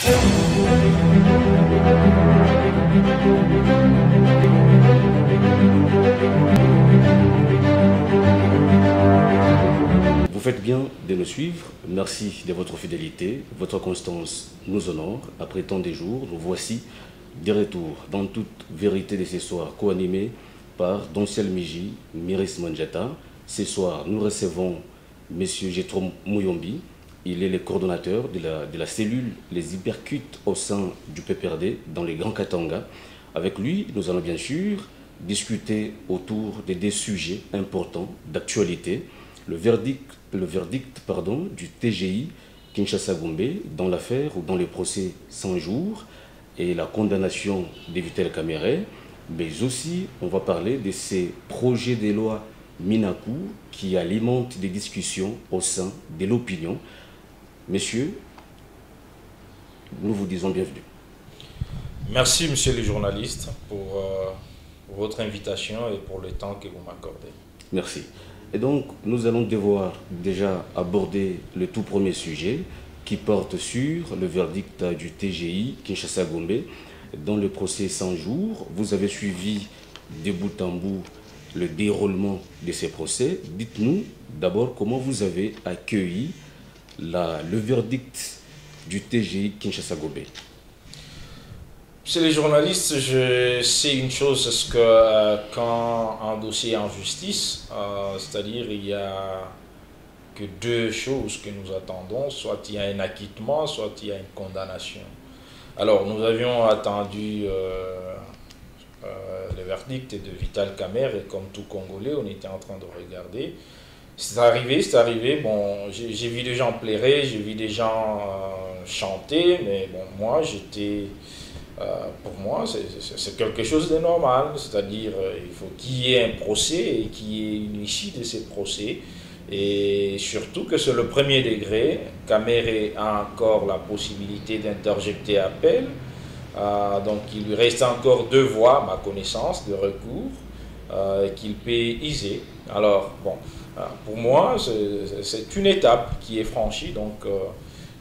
Vous faites bien de nous suivre. Merci de votre fidélité. Votre constance nous honore. Après tant de jours, nous voici de retour dans toute vérité de ce soir, co-animé par Donciel Miji, Miris Manjata. Ce soir, nous recevons M. Jetrom Mouyombi. Il est le coordonnateur de la cellule Les Hypercutes au sein du PPRD dans les Grands Katanga. Avec lui, nous allons bien sûr discuter autour de des sujets importants d'actualité. Le verdict du TGI Kinshasa-Gombe dans l'affaire ou dans le procès 100 jours et la condamnation de Vital Kamerhe, mais aussi on va parler de ces projets de loi Minakou qui alimentent des discussions au sein de l'opinion. Messieurs, nous vous disons bienvenue. Merci, monsieur le journaliste, pour votre invitation et pour le temps que vous m'accordez. Merci. Et donc, nous allons devoir déjà aborder le tout premier sujet qui porte sur le verdict du TGI Kinshasa-Gombe dans le procès 100 jours. Vous avez suivi de bout en bout le déroulement de ces procès. Dites-nous d'abord comment vous avez accueilli le verdict du TGI Kinshasa-Gombe. Chez les journalistes, je sais une chose, c'est que quand un dossier est en justice, c'est-à-dire il n'y a que deux choses que nous attendons, soit il y a un acquittement, soit il y a une condamnation. Alors nous avions attendu le verdict de Vital Kamerhe et comme tout Congolais, on était en train de regarder. C'est arrivé, bon, j'ai vu des gens pleurer, j'ai vu des gens chanter, mais bon, moi j'étais... pour moi, c'est quelque chose de normal, c'est-à-dire il faut qu'il y ait un procès et qu'il y ait une issue de ces procès, et surtout que c'est le premier degré. Kamerhe a encore la possibilité d'interjecter appel, donc il lui reste encore 2 voies, à ma connaissance, de recours qu'il peut user. Alors, bon, pour moi, c'est une étape qui est franchie, donc...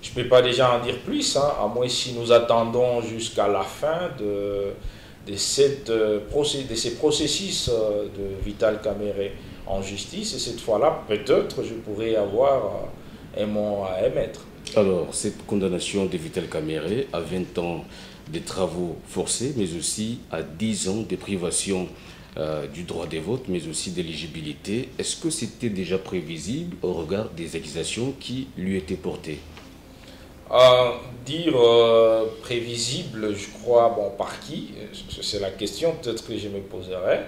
je ne peux pas déjà en dire plus, hein, à moins si nous attendons jusqu'à la fin de ces processus de Vital Kamerhe en justice. Et cette fois-là, peut-être, je pourrais avoir un mot à émettre. Alors, cette condamnation de Vital Kamerhe à 20 ans de travaux forcés, mais aussi à 10 ans de privation du droit de vote, mais aussi d'éligibilité, est-ce que c'était déjà prévisible au regard des accusations qui lui étaient portées ? Prévisible, je crois, bon, par qui, c'est la question peut-être que je me poserai,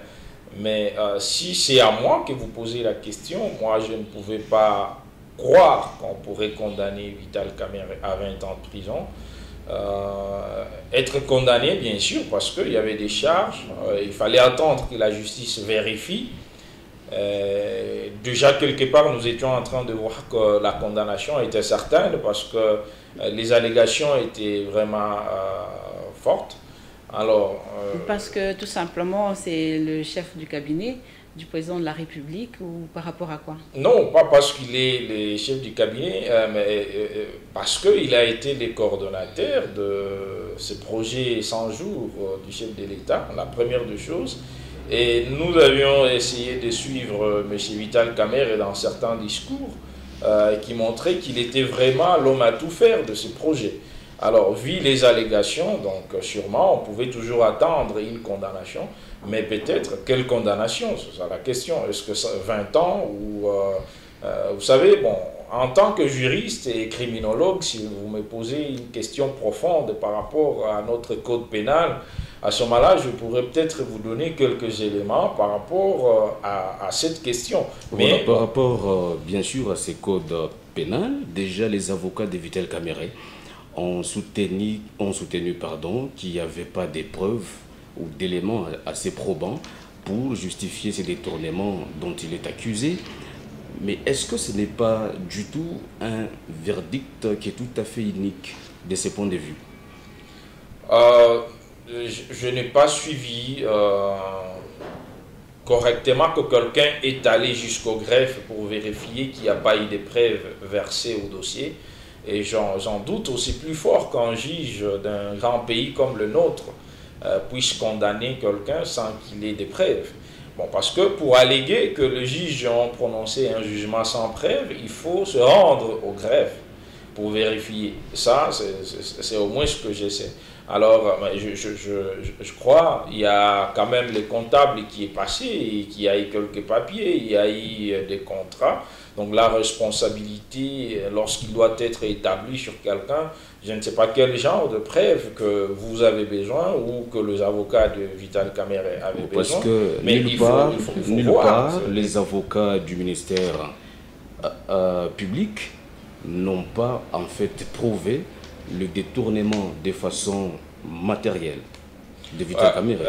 mais si c'est à moi que vous posez la question, moi je ne pouvais pas croire qu'on pourrait condamner Vital Kamerhe à 20 ans de prison. Être condamné, bien sûr, parce qu'il y avait des charges, il fallait attendre que la justice vérifie. Déjà quelque part nous étions en train de voir que la condamnation était certaine parce que les allégations étaient vraiment fortes. Alors, parce que tout simplement c'est le chef du cabinet du président de la République, ou par rapport à quoi? Non, pas parce qu'il est le chef du cabinet, mais parce qu'il a été le coordonnateur de ce projet 100 jours du chef de l'État, la première des choses. Et nous avions essayé de suivre M. Vital Kamerhe dans certains discours qui montraient qu'il était vraiment l'homme à tout faire de ce projet. Alors, vu les allégations, donc sûrement, on pouvait toujours attendre une condamnation, mais peut-être quelle condamnation? C'est ça la question. Est-ce que ça 20 ans ou... vous savez, bon, en tant que juriste et criminologue, si vous me posez une question profonde par rapport à notre code pénal, à ce moment-là, je pourrais peut-être vous donner quelques éléments par rapport à cette question. Voilà, mais par rapport, bien sûr, à ces codes pénals, déjà les avocats de Vital Kamerhe ont soutenu qu'il n'y avait pas de preuves ou d'éléments assez probants pour justifier ces détournements dont il est accusé. Mais est-ce que ce n'est pas du tout un verdict qui est tout à fait unique de ce point de vue? Je n'ai pas suivi correctement que quelqu'un est allé jusqu'au greffe pour vérifier qu'il n'y a pas eu de preuves versées au dossier. Et j'en doute aussi plus fort qu'un juge d'un grand pays comme le nôtre puisse condamner quelqu'un sans qu'il ait des preuves. Bon, parce que pour alléguer que le juge a prononcé un jugement sans preuve, il faut se rendre au greffe pour vérifier. Ça, c'est au moins ce que j'essaie. Alors, je crois qu'il y a quand même le comptable qui est passé, et qui a eu quelques papiers, il y a eu des contrats. Donc la responsabilité, lorsqu'il doit être établi sur quelqu'un, je ne sais pas quel genre de preuve que vous avez besoin ou que les avocats de Vital Kamerhe avaient besoin. Parce que mais nulle part, les avocats du ministère public n'ont pas en fait prouvé le détournement de façon matérielle de Vital Kamerhe.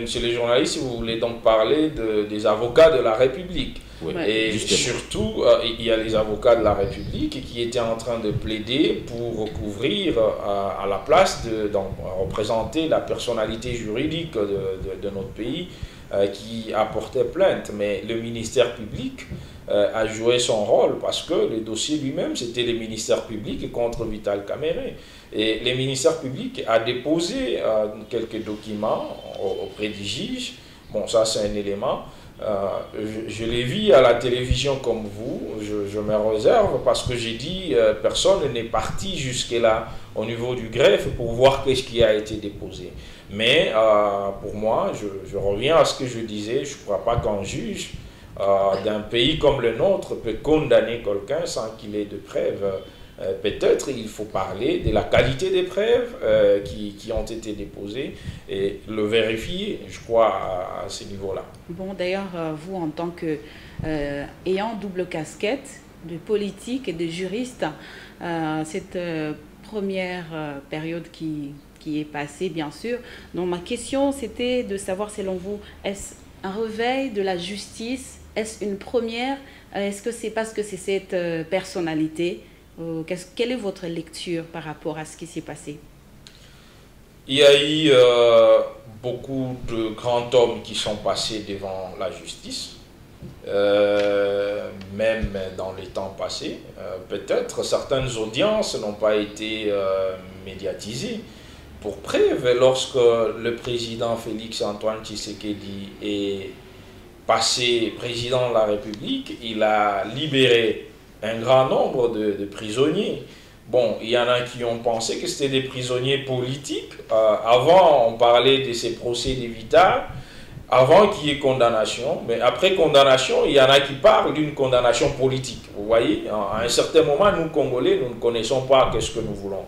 Monsieur le journaliste, si vous voulez donc parler des avocats de la République. Oui, et justement. Surtout, il y a les avocats de la République qui étaient en train de plaider pour couvrir à la place donc, représenter la personnalité juridique de notre pays qui apportait plainte. Mais le ministère public a joué son rôle parce que le dossier lui-même, c'était le ministère public contre Vital Kamerhe. Et le ministère public a déposé quelques documents auprès du juge. Bon, ça c'est un élément. Je l'ai vu à la télévision comme vous, je me réserve parce que j'ai dit personne n'est parti jusque-là au niveau du greffe pour voir qu'est-ce qui a été déposé. Mais pour moi, je reviens à ce que je disais, je ne crois pas qu'un juge d'un pays comme le nôtre peut condamner quelqu'un sans qu'il ait de preuves. Peut-être il faut parler de la qualité des preuves qui ont été déposées et le vérifier, je crois, à ce niveau-là. Bon, d'ailleurs, vous, en tant que ayant double casquette de politique et de juriste, cette première période qui est passée, bien sûr. Donc, ma question, c'était de savoir, selon vous, est-ce un réveil de la justice? Est-ce une première? Est-ce que c'est parce que c'est cette personnalité? Quelle est votre lecture par rapport à ce qui s'est passé? Il y a eu beaucoup de grands hommes qui sont passés devant la justice, même dans les temps passés. Peut-être certaines audiences n'ont pas été médiatisées. Pour preuve, lorsque le président Félix Antoine Tshisekedi est passé président de la République, il a libéré un grand nombre de prisonniers. Bon, il y en a qui ont pensé que c'était des prisonniers politiques. Avant, on parlait de ces procès de Vital, avant qu'il y ait condamnation. Mais après condamnation, il y en a qui parlent d'une condamnation politique. Vous voyez, à un certain moment, nous, Congolais, nous ne connaissons pas qu'est-ce que nous voulons.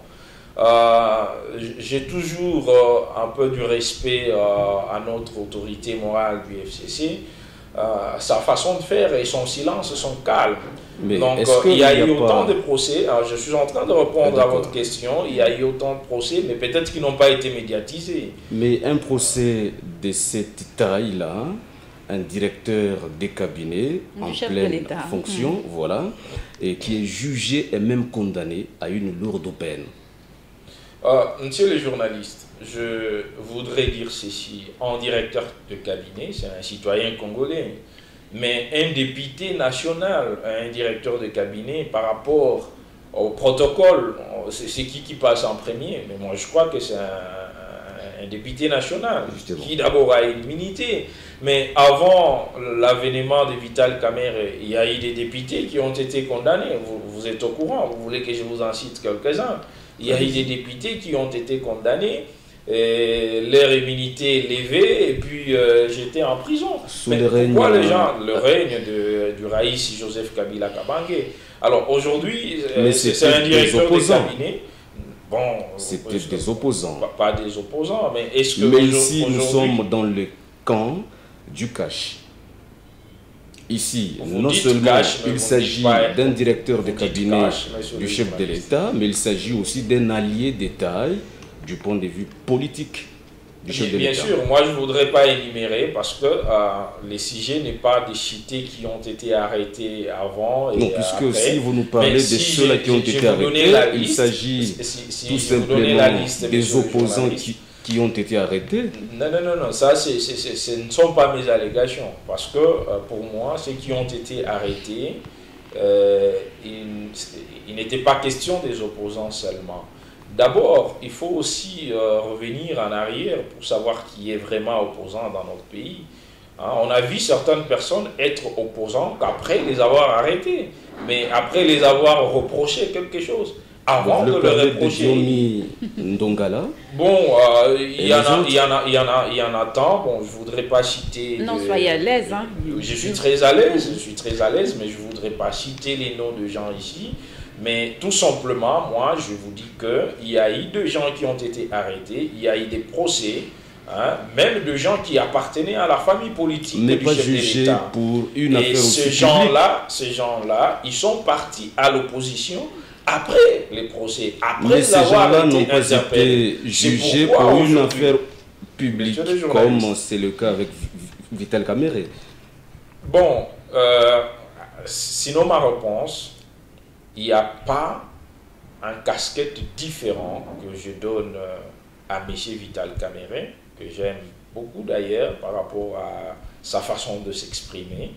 J'ai toujours un peu du respect à notre autorité morale du FCC. Sa façon de faire et son silence sont calmes. Mais donc il y a eu autant de procès. Alors, je suis en train de répondre à votre question. Il y a eu autant de procès, mais peut-être qu'ils n'ont pas été médiatisés. Mais un procès de cette taille-là, un directeur des cabinets en pleine fonction, voilà, et qui est jugé et même condamné à une lourde peine. Monsieur le journaliste, je voudrais dire ceci. Un directeur de cabinet, c'est un citoyen congolais. Mais un député national, un directeur de cabinet, par rapport au protocole, c'est qui passe en premier? Mais moi, je crois que c'est un député national, justement, qui d'abord a une immunité. Mais avant l'avènement de Vital Kamerhe, il y a eu des députés qui ont été condamnés. Vous êtes au courant, vous voulez que je vous en cite quelques-uns. Il y a eu des députés qui ont été condamnés, leur immunité levée et puis j'étais en prison. Mais pourquoi les gens, le règne du Raïs Joseph Kabila Kabange? Alors aujourd'hui, c'est un directeur de cabinet. Bon, c'était des opposants. Pas des opposants, mais est-ce que... Mais ici, nous sommes dans le camp du cash. Ici, non seulement il s'agit d'un directeur de cabinet du chef de l'État, mais il s'agit aussi d'un allié de taille du point de vue politique du chef de l'État. Bien sûr, moi je ne voudrais pas énumérer parce que les sujets n'est pas des cités qui ont été arrêtés avant et non, puisque après. Si vous nous parlez de ceux-là qui ont été arrêtés, il s'agit tout simplement des opposants qui ont été arrêtés. Non, ça ce ne sont pas mes allégations, parce que pour moi, ceux qui ont été arrêtés il n'était pas question des opposants seulement. D'abord, il faut aussi revenir en arrière pour savoir qui est vraiment opposant dans notre pays. Hein, on a vu certaines personnes être opposants qu'après les avoir arrêtés, mais après les avoir reproché quelque chose. Avant de le reprocher. Ndongala. Bon, il y en a tant. Bon, je voudrais pas citer. Non, soyez à l'aise. Hein. Je suis très à l'aise, mais je voudrais pas citer les noms de gens ici. Mais tout simplement, moi, je vous dis qu'il y a eu des gens qui ont été arrêtés, il y a eu des procès, hein, même de gens qui appartenaient à la famille politique du chef de l'État. Pour une affaire aussi ces gens-là, ils sont partis à l'opposition après les procès, après avoir été interpellés. Jugés pour une affaire publique, comme c'est le cas avec Vital Kamerhe. Bon, sinon ma réponse, il n'y a pas un casquette différent que je donne à M. Vital Kamerhe, que j'aime beaucoup d'ailleurs par rapport à sa façon de s'exprimer,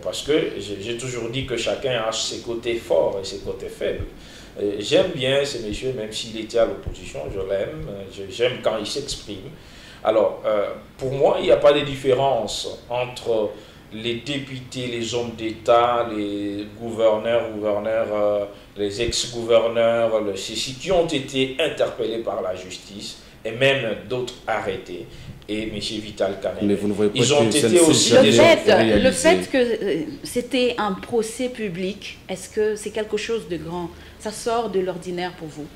parce que j'ai toujours dit que chacun a ses côtés forts et ses côtés faibles. J'aime bien ce monsieur, même s'il était à l'opposition, je l'aime, j'aime quand il s'exprime. Alors, pour moi, il n'y a pas de différence entre les députés, les hommes d'État, les gouverneurs, les ex-gouverneurs, ceux qui ont été interpellés par la justice et même d'autres arrêtés. Et M. Vital Kamerhe. Mais vous ne voyez pas ils ont été aussi le fait que c'était un procès public, est-ce que c'est quelque chose de grand? Ça sort de l'ordinaire pour vous?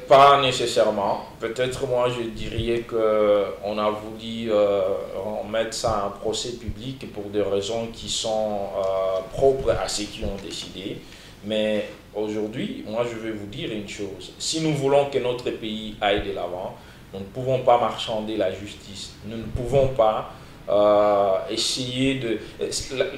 Pas nécessairement. Peut-être moi je dirais qu'on a voulu mettre ça à un procès public pour des raisons qui sont propres à ceux qui ont décidé. Mais aujourd'hui, moi je vais vous dire une chose. Si nous voulons que notre pays aille de l'avant, nous ne pouvons pas marchander la justice. Nous ne pouvons pas essayer de...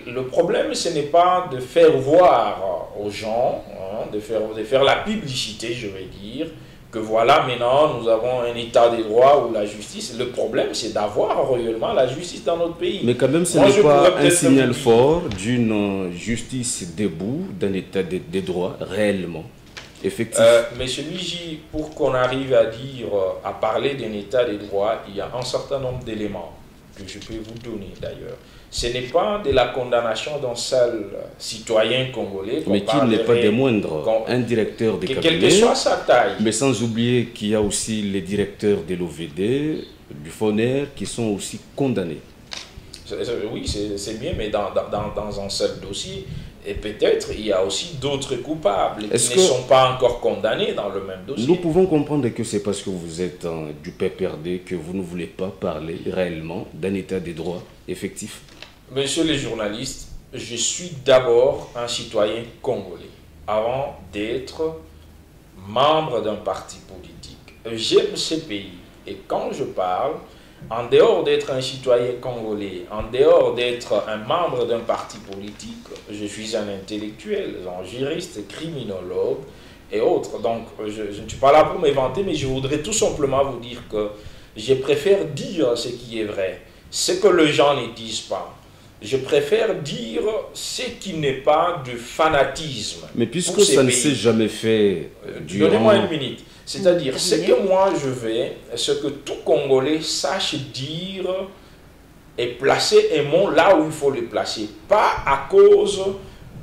Le problème, ce n'est pas de faire voir aux gens, hein, de faire la publicité, je vais dire, que voilà, maintenant, nous avons un état de droit où la justice... Le problème, c'est d'avoir réellement la justice dans notre pays. Mais quand même, ce n'est pas un signal fort d'une justice debout, d'un état de droit réellement effectif. Monsieur Luigi, pour qu'on arrive à dire, à parler d'un état de droit, il y a un certain nombre d'éléments que je peux vous donner d'ailleurs. Ce n'est pas de la condamnation d'un seul citoyen congolais. Mais qui n'est pas des moindres, un directeur de cabinet, quelle que soit sa taille. Mais sans oublier qu'il y a aussi les directeurs de l'OVD, du FONER, qui sont aussi condamnés. Oui, c'est bien, mais dans un seul dossier. Et peut-être il y a aussi d'autres coupables qui ne sont pas encore condamnés dans le même dossier. Nous pouvons comprendre que c'est parce que vous êtes du PPRD que vous ne voulez pas parler réellement d'un état des droits effectif. Monsieur les journalistes, je suis d'abord un citoyen congolais avant d'être membre d'un parti politique. J'aime ce pays et quand je parle, en dehors d'être un citoyen congolais, en dehors d'être un membre d'un parti politique, je suis un intellectuel, un juriste, criminologue et autres. Donc, je ne suis pas là pour m'inventer, mais je voudrais tout simplement vous dire que je préfère dire ce qui est vrai, ce que les gens ne disent pas. Je préfère dire ce qui n'est pas de fanatisme. Mais puisque ça ne s'est jamais fait durant... Donnez-moi une minute. C'est-à-dire, ce que moi je veux, ce que tout Congolais sache dire et placer un mot là où il faut le placer. Pas à cause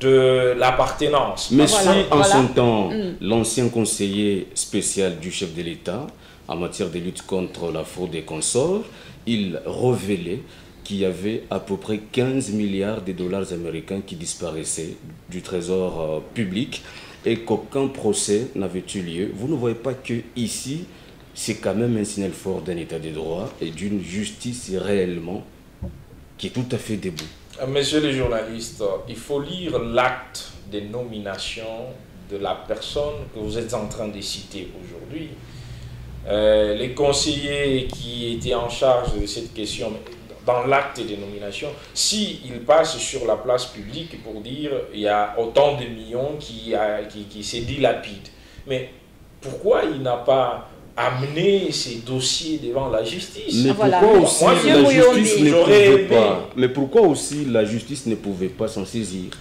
de l'appartenance. Mais si en son temps, l'ancien conseiller spécial du chef de l'État en matière de lutte contre la fraude et consorts, il révélait qu'il y avait à peu près 15 milliards de dollars américains qui disparaissaient du trésor public et qu'aucun procès n'avait eu lieu. Vous ne voyez pas que ici, c'est quand même un signal fort d'un état de droit et d'une justice réellement qui est tout à fait debout. Messieurs les journalistes, il faut lire l'acte de nomination de la personne que vous êtes en train de citer aujourd'hui. Les conseillers qui étaient en charge de cette question, dans l'acte de nomination, s'il passe sur la place publique pour dire il y a autant de millions qui se dilapident. Mais pourquoi il n'a pas amener ces dossiers devant la justice. Mais Voilà. pourquoi aussi Moi, la justice ne j'aurais pouvait aimé. pas? Mais pourquoi aussi la justice ne pouvait pas s'en saisir?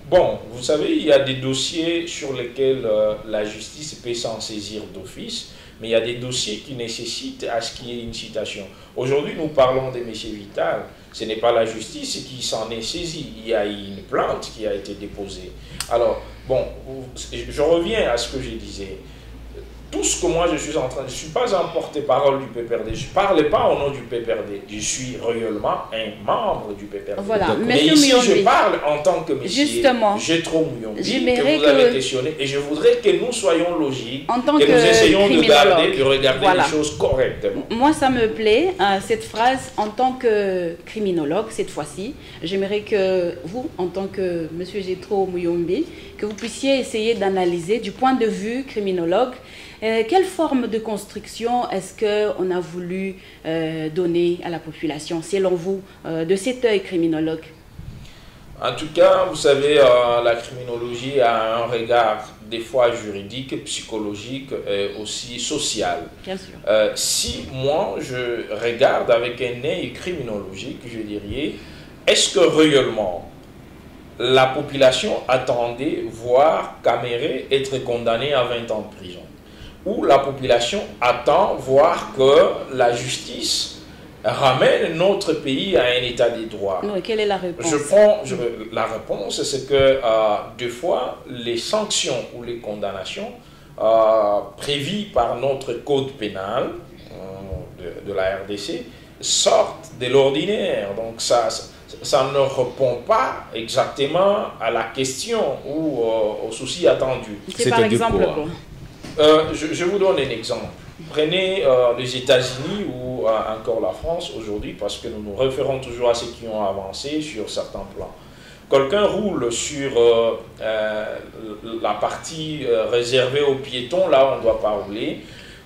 Bon, vous savez, il y a des dossiers sur lesquels la justice peut s'en saisir d'office, mais il y a des dossiers qui nécessitent à ce qu'il y ait une citation. Aujourd'hui, nous parlons de M. Vital. Ce n'est pas la justice qui s'en est saisie. Il y a une plainte qui a été déposée. Alors, bon, je reviens à ce que je disais. Tout ce que moi je suis en train, je ne suis pas un porte-parole du PPRD, je ne parle pas au nom du PPRD, je suis réellement un membre du PPRD. Voilà, Mais Monsieur ici Muyombi, je parle en tant que monsieur justement, Jetro Muyombi, que j'aimerais vous avez que- questionné, et je voudrais que nous soyons logiques, en tant que nous essayons de criminologue, regarder voilà. les choses correctement. Moi, ça me plaît, cette phrase, en tant que criminologue, cette fois-ci, j'aimerais que vous, en tant que M. Jetro Muyombi, que vous puissiez essayer d'analyser du point de vue criminologue, quelle forme de construction est-ce qu'on a voulu donner à la population, selon vous, de cet œil criminologue? En tout cas, vous savez, la criminologie a un regard des fois juridique, psychologique et aussi social. Bien sûr. Si moi je regarde avec un œil criminologique, je dirais, est-ce que réellement la population attendait voir Caméré être condamné à 20 ans de prison? Ou la population attend voir que la justice ramène notre pays à un état des droits? Non, quelle est la réponse? La réponse, c'est que deux fois, les sanctions ou les condamnations prévues par notre code pénal de la RDC sortent de l'ordinaire. Donc ça ne répond pas exactement à la question ou au souci attendu. C'est par exemple quoi? Je vous donne un exemple. Prenez les États-Unis ou encore la France aujourd'hui, parce que nous nous référons toujours à ceux qui ont avancé sur certains plans. Quelqu'un roule sur la partie réservée aux piétons, là où on ne doit pas rouler.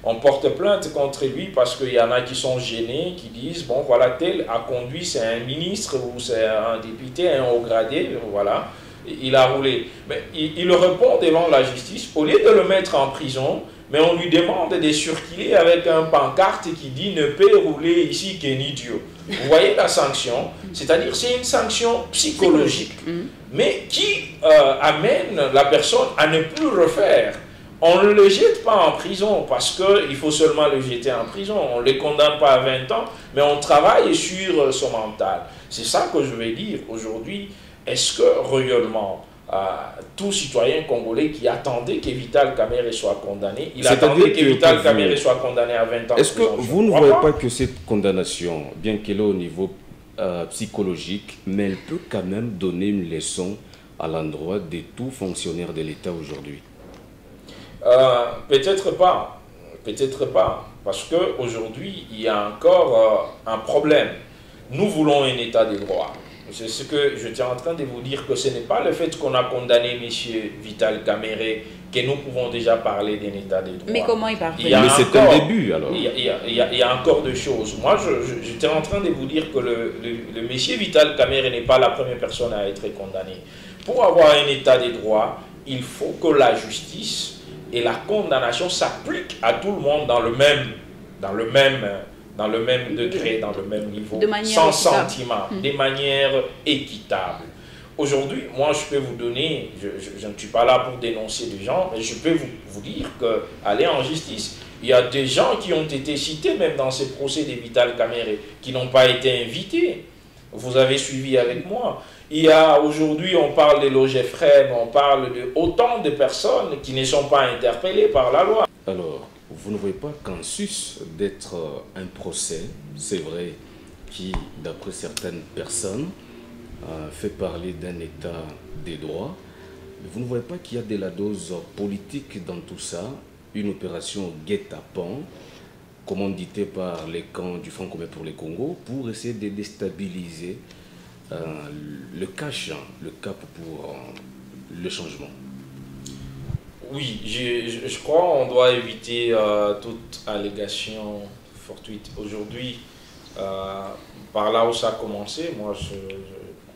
On porte plainte contre lui parce qu'il y en a qui sont gênés, qui disent, bon voilà, tel a conduit, c'est un ministre ou c'est un député, un haut gradé, voilà, il a roulé. Mais il répond devant la justice, au lieu de le mettre en prison, mais on lui demande de circuler avec un pancarte qui dit « ne peut rouler ici qu'un idiot ». Vous voyez la sanction? C'est-à-dire c'est une sanction psychologique, mais qui amène la personne à ne plus refaire. On ne le jette pas en prison parce qu'il faut seulement le jeter en prison. On ne le condamne pas à 20 ans, mais on travaille sur son mental. C'est ça que je vais dire aujourd'hui. Est-ce que réellement tout citoyen congolais qui attendait que Vital Kamerhe soit condamné, il attendait que Vital Kamerhe soit condamné à 20 ans? Est-ce que vous ne voyez pas que cette condamnation, bien qu'elle est au niveau psychologique, mais elle peut quand même donner une leçon à l'endroit de tout fonctionnaire de l'État aujourd'hui? Peut-être pas. Peut-être pas. Parce qu'aujourd'hui, il y a encore un problème. Nous voulons un état de droit. C'est ce que je tiens en train de vous dire, que ce n'est pas le fait qu'on a condamné M. Vital Kamerhe que nous pouvons déjà parler d'un état de droit. Mais comment il parle? Mais c'est un début alors. Il y a encore des choses. Moi, j'étais en train de vous dire que le monsieur Vital Kamerhe n'est pas la première personne à être condamnée. Pour avoir un état de droit, il faut que la justice et la condamnation s'appliquent à tout le monde dans le même degré, dans le même niveau, sans sentiment, de manière équitable. Aujourd'hui, moi je peux vous donner, je ne suis pas là pour dénoncer des gens, mais je peux vous dire qu'aller en justice, il y a des gens qui ont été cités même dans ces procès de Vital Kamerhe, qui n'ont pas été invités. Vous avez suivi avec moi. Il y a aujourd'hui, on parle de l'OGFREM, on parle de autant de personnes qui ne sont pas interpellées par la loi. Alors, vous ne voyez pas qu'en sus d'être un procès, c'est vrai, qui, d'après certaines personnes, fait parler d'un état des droits, vous ne voyez pas qu'il y a de la dose politique dans tout ça, une opération guet-apens, commanditée par les camps du Front commun pour le Congo, pour essayer de déstabiliser le cap pour le changement? Oui, je crois qu'on doit éviter toute allégation fortuite. Aujourd'hui, par là où ça a commencé, moi,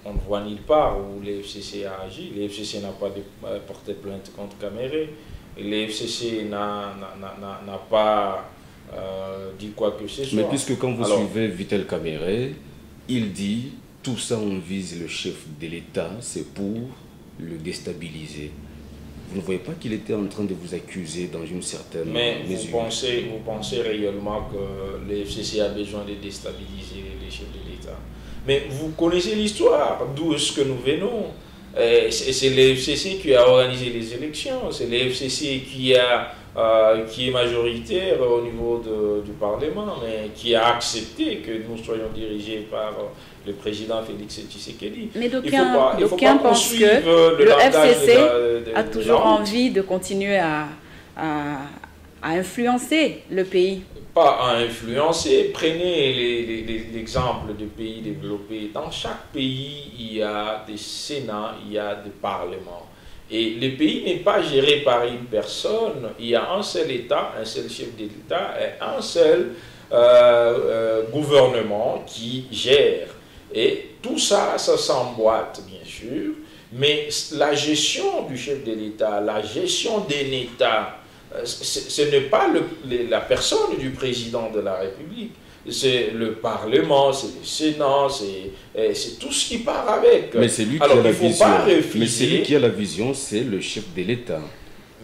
on ne voit nulle part où les FCC a agi. Les FCC n'a pas porté plainte contre Kamerhe. Les FCC n'a pas dit quoi que ce soit. Mais puisque quand vous suivez Vital Kamerhe, il dit tout ça on vise le chef de l'État, c'est pour le déstabiliser. Vous ne voyez pas qu'il était en train de vous accuser dans une certaine mesure? Vous pensez réellement que le FCC a besoin de déstabiliser les chefs de l'État? Mais vous connaissez l'histoire, d'où est-ce que nous venons. C'est le FCC qui a organisé les élections, c'est le FCC qui est majoritaire au niveau du Parlement, mais qui a accepté que nous soyons dirigés par le président Félix Tshisekedi. Mais d'aucuns pensent que le FCC a toujours envie de continuer à influencer le pays. Pas à influencer. Prenez l'exemple de pays développés. Dans chaque pays, il y a des sénats, il y a des parlements. Et le pays n'est pas géré par une personne. Il y a un seul État, un seul chef d'État et un seul gouvernement qui gère. Et tout ça, ça s'emboîte, bien sûr. Mais la gestion du chef de l'État, la gestion d'un État, ce n'est pas la personne du président de la République. C'est le Parlement, c'est le Sénat, c'est tout ce qui part avec. Mais c'est lui qui a la vision. Mais c'est lui qui a la vision, c'est le chef de l'État.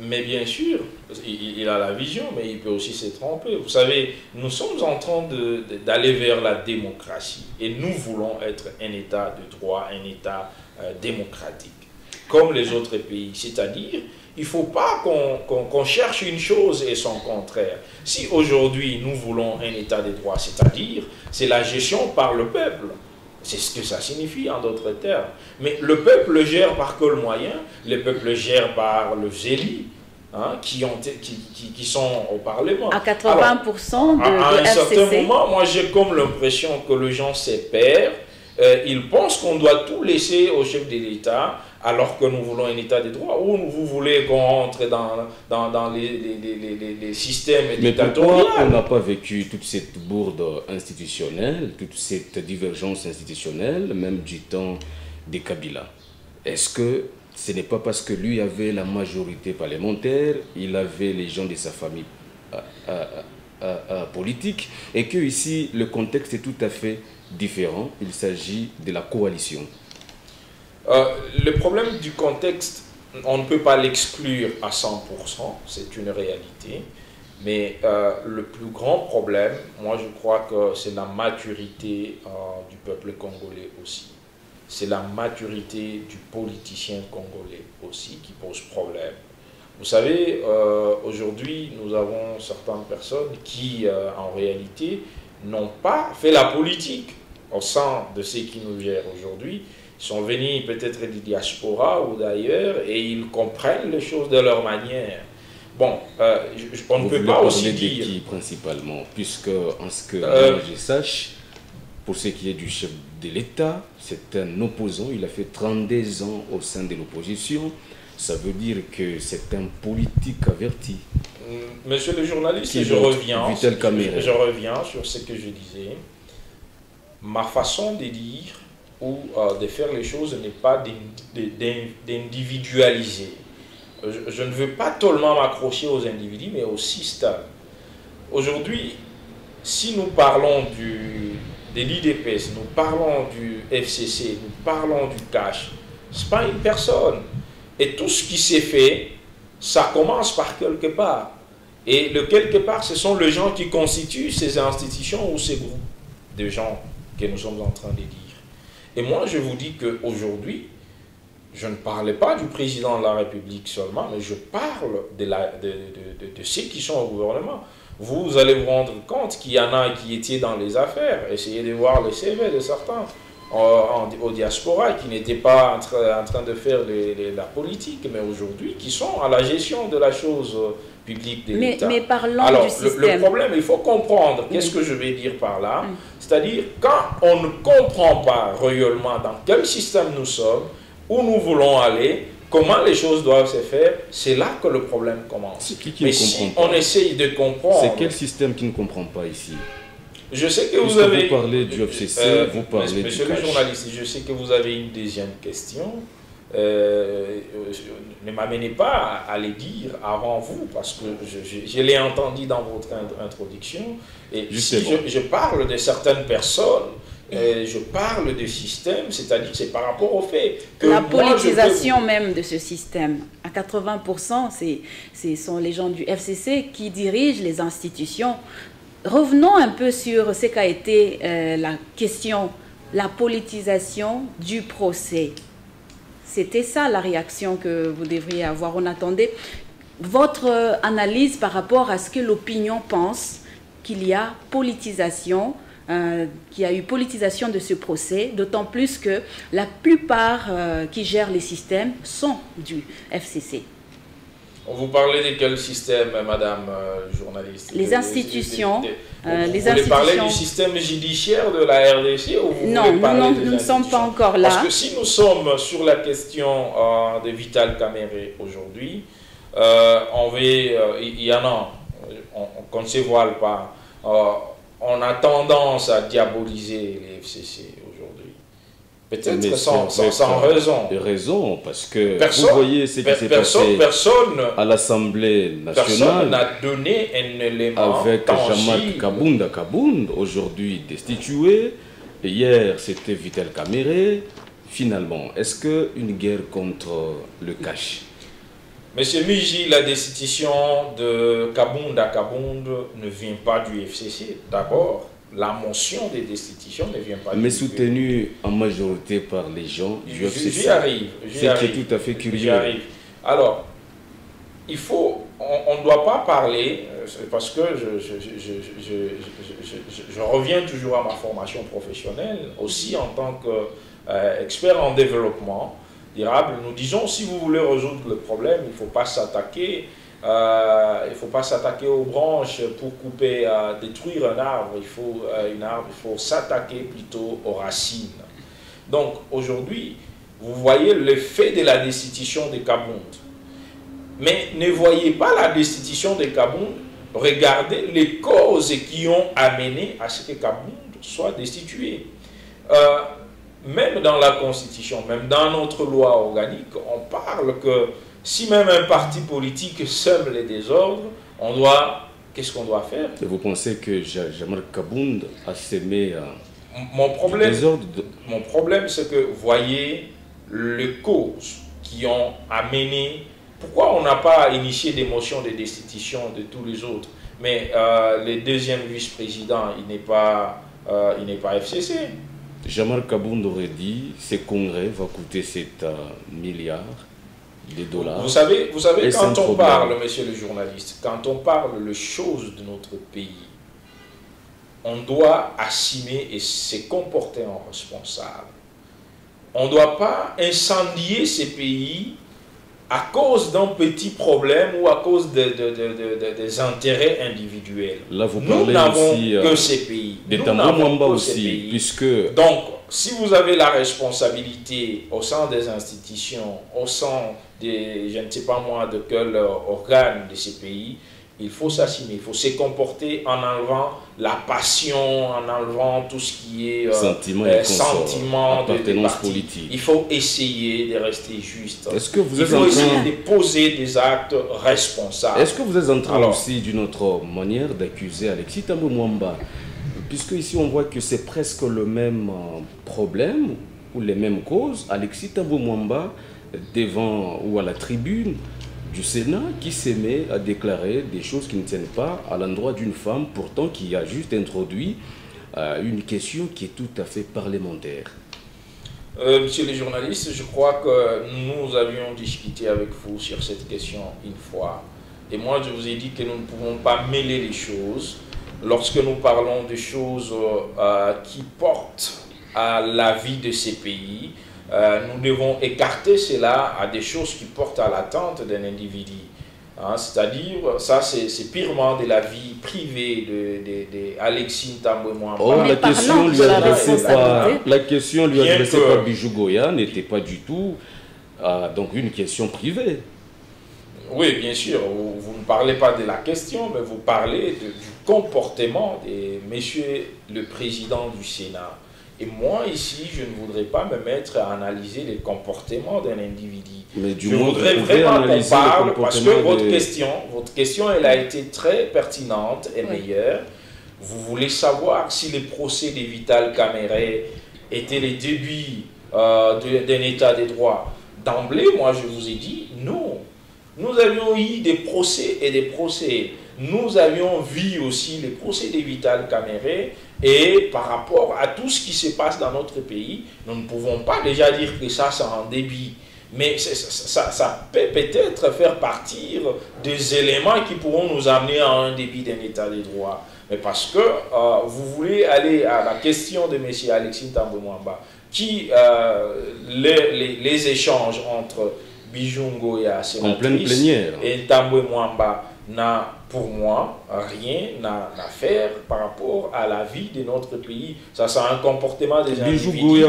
Mais bien sûr, il a la vision, mais il peut aussi se tromper. Vous savez, nous sommes en train d'aller vers la démocratie. Et nous voulons être un État de droit, un État démocratique, comme les autres pays. C'est-à-dire, il ne faut pas qu'on cherche une chose et son contraire. Si aujourd'hui nous voulons un État de droit, c'est-à-dire, c'est la gestion par le peuple. C'est ce que ça signifie en d'autres termes. Mais le peuple gère par quel moyen? Le peuple gère par les élus qui sont au Parlement. À 80% à un FCC. certain moment, moi j'ai comme l'impression que les gens se perdent. Ils pensent qu'on doit tout laisser au chef de l'État, alors que nous voulons un État de droit, ou vous voulez qu'on entre dans les systèmes dictatoriaux. Mais pourquoi on n'a pas vécu toute cette bourde institutionnelle, toute cette divergence institutionnelle, même du temps de Kabila? Est-ce que ce n'est pas parce que lui avait la majorité parlementaire, il avait les gens de sa famille politique, et que ici le contexte est tout à fait différent, il s'agit de la coalition? Le problème du contexte, on ne peut pas l'exclure à 100%, c'est une réalité. Mais le plus grand problème, moi je crois que c'est la maturité du peuple congolais aussi. C'est la maturité du politicien congolais aussi qui pose problème. Vous savez, aujourd'hui, nous avons certaines personnes qui, en réalité, n'ont pas fait la politique au sein de ceux qui nous gèrent aujourd'hui. Ils sont venus peut-être du diaspora ou d'ailleurs et ils comprennent les choses de leur manière. Bon, on ne peut pas aussi dire... Qui principalement, puisque en ce que moi je sache, pour ce qui est du chef de l'État, c'est un opposant, il a fait 32 ans au sein de l'opposition. Ça veut dire que c'est un politique averti. Monsieur le journaliste, je reviens sur ce que je disais. Ma façon de dire ou de faire les choses n'est pas d'individualiser. Je ne veux pas tellement m'accrocher aux individus, mais au système. Aujourd'hui, si nous parlons de l'IDPS, nous parlons du FCC, nous parlons du cash, ce n'est pas une personne. Et tout ce qui s'est fait, ça commence par quelque part. Et le quelque part, ce sont les gens qui constituent ces institutions ou ces groupes de gens que nous sommes en train de dire. Et moi, je vous dis qu'aujourd'hui, je ne parlais pas du président de la République seulement, mais je parle de ceux qui sont au gouvernement. Vous allez vous rendre compte qu'il y en a qui étaient dans les affaires. Essayez de voir le CV de certains au diaspora qui n'étaient pas en train de faire la politique, mais aujourd'hui qui sont à la gestion de la chose publique de l'État. Mais parlons alors, du système. Le problème, il faut comprendre, qu'est-ce que je vais dire par là? C'est-à-dire, quand on ne comprend pas réellement dans quel système nous sommes, où nous voulons aller, comment les choses doivent se faire, c'est là que le problème commence. Mais si on essaye de comprendre... C'est quel système qui ne comprend pas ici? Je sais que vous avez... Vous parlez du FCC, vous parlez du Monsieur le journaliste, je sais que vous avez une deuxième question. ne m'amenez pas à les dire avant vous, parce que je l'ai entendu dans votre introduction. Et si je parle de certaines personnes, je parle de système, c'est-à-dire que c'est par rapport au fait que la politisation même de ce système, à 80%, ce sont les gens du FCC qui dirigent les institutions. Revenons un peu sur ce qu'a été la question, la politisation du procès. C'était ça la réaction que vous devriez avoir. On attendait votre analyse par rapport à ce que l'opinion pense qu'il y a politisation, qu'il y a eu politisation de ce procès, d'autant plus que la plupart qui gèrent les systèmes sont du FCC. Vous parlez de quel système, madame journaliste? Les institutions. Vous voulez parler du système judiciaire de la RDC ou vous voulez parler des nous ne sommes pas encore là. Parce que si nous sommes sur la question de Vital Kamerhe aujourd'hui, il y en a, qu'on ne se voile pas. On a tendance à diaboliser les FCC aujourd'hui. Peut-être sans raison. Des raisons, parce que vous voyez ce qui s'est passé à l'Assemblée nationale. Personne n'a donné un élément avec tangible. Jean-Marc Kabound, aujourd'hui destitué. Hier, c'était Vital Kamerhe. Finalement, est-ce qu'une guerre contre le cash? Monsieur Miji, la destitution de Kabound à Kabound ne vient pas du FCC. D'abord, la motion de destitution ne vient pas du FCC. Mais soutenue en majorité par les gens du FCC. J'y arrive. C'est tout à fait curieux. J'y arrive. Alors, on ne doit pas parler, parce que je reviens toujours à ma formation professionnelle, aussi en tant qu'expert en développement durable. Nous disons, si vous voulez résoudre le problème, il ne faut pas s'attaquer aux branches pour couper, détruire un arbre. Il faut s'attaquer plutôt aux racines. Donc aujourd'hui, vous voyez l'effet de la destitution de Kabound. Mais ne voyez pas la destitution de Kabound, regardez les causes qui ont amené à ce que Kabound soit destitué. Même dans la Constitution, même dans notre loi organique, on parle que si même un parti politique sème les désordres, qu'est-ce qu'on doit faire? Et vous pensez que Jean-Marc Kabound a sémé du désordre? Mon problème, c'est que vous voyez les causes qui ont amené. Pourquoi on n'a pas initié des motions de destitution de tous les autres? Mais le deuxième vice-président, il n'est pas FCC. Jean-Marc Kabound aurait dit que ce congrès va coûter 7 milliards de dollars. Vous savez quand on parle, monsieur le journaliste, quand on parle les choses de notre pays, on doit assumer et se comporter en responsable. On ne doit pas incendier ces pays à cause d'un petit problème ou à cause des intérêts individuels. Là, vous nous n'avons que ces pays. Donc, si vous avez la responsabilité au sein des institutions, au sein des, je ne sais pas moi, de quel organe de ces pays, il faut s'assumer, il faut se comporter en enlevant la passion, en enlevant tout ce qui est sentiment d'appartenance politique. Il faut essayer de rester juste. Est-ce que vous êtes il faut essayer de poser des actes responsables. Est-ce que vous êtes en train aussi, d'une autre manière, d'accuser Alexis Thambwe Mwamba? Puisque ici on voit que c'est presque le même problème ou les mêmes causes. Alexis Thambwe Mwamba, devant ou à la tribune du Sénat, qui s'aimait à déclarer des choses qui ne tiennent pas à l'endroit d'une femme, pourtant qui a juste introduit une question qui est tout à fait parlementaire. Monsieur le journaliste, je crois que nous avions discuté avec vous sur cette question une fois. Et moi, je vous ai dit que nous ne pouvons pas mêler les choses. Lorsque nous parlons de choses qui portent à la vie de ces pays, nous devons écarter cela à des choses qui portent à l'attente d'un individu. Hein, c'est-à-dire, ça c'est purement de la vie privée de Alexis Thambwe Mwamba. Oh, la question lui adressée par Bijou Goya n'était pas du tout donc une question privée. Oui, bien sûr, vous ne parlez pas de la question, mais vous parlez du comportement de monsieur le président du Sénat. Et moi, ici, je ne voudrais pas me mettre à analyser les comportements d'un individu. Mais du je moins, voudrais vraiment qu'on parle, parce que votre question, elle a été très pertinente et meilleure. Vous voulez savoir si les procès de Vital Kamerhe étaient les débuts d'un état de droit. D'emblée, moi, je vous ai dit non. Nous avions eu des procès et des procès. Nous avions vu aussi les procès de Vital Kamerhe, et par rapport à tout ce qui se passe dans notre pays, nous ne pouvons pas déjà dire que ça en débit. Mais ça peut peut-être faire partir des éléments qui pourront nous amener à un débit d'un état de droit. Mais parce que vous voulez aller à la question de M. Alexis Thambwe Mwamba, qui les échanges entre Bijou Ngoya, sénatrice, et Thambwe Mwamba n'a, pour moi, rien à faire par rapport à la vie de notre pays. Ça, c'est un comportement des individus qui